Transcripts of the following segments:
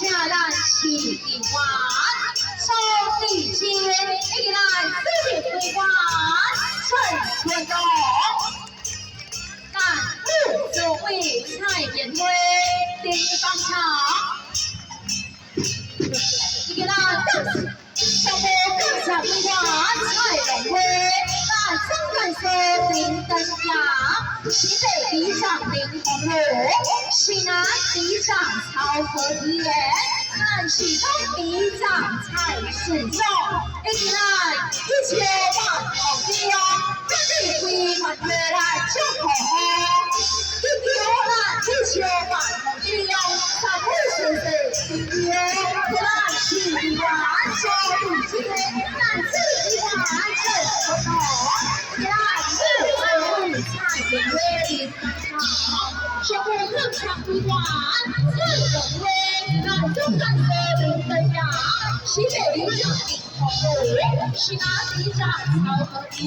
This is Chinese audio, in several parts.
下来起的花，手地间一来自己归还，趁春冬。但不所谓菜边灰，地方长。一来小波更上一花菜龙灰，那真敢说顶灯阳，西北里长林红路，西南里长曹河田，南西东里长蔡树种，一来一千万好地哦，这里规划越来就好哦，一条来一千万好地哦，三不是谁一年，一来起完小雨天，南自己完成不同，一来自菜园里长，小波更上规划，自动位，南中干涉林灯阳，西北里长红路，西南里长曹河田，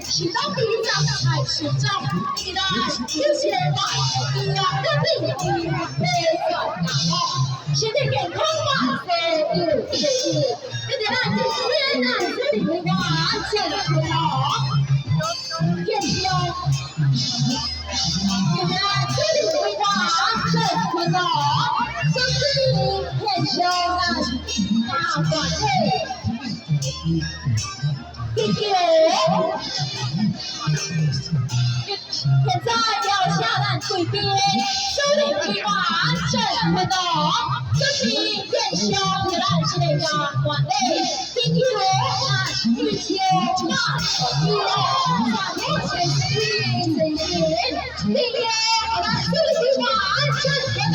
西东里长蔡树种，一来一千万好地哦，这里有没有难哦？现在健康万岁有意义，这点来天南这里规划真不错，天气哦。原来这里规划真不错，这是天修的大管会。第九，现在要下来对边，这里规划真不错，这是天修的大管会。第九，玉秋那手机哦，把目前是谁人？第六，这里规划真不错，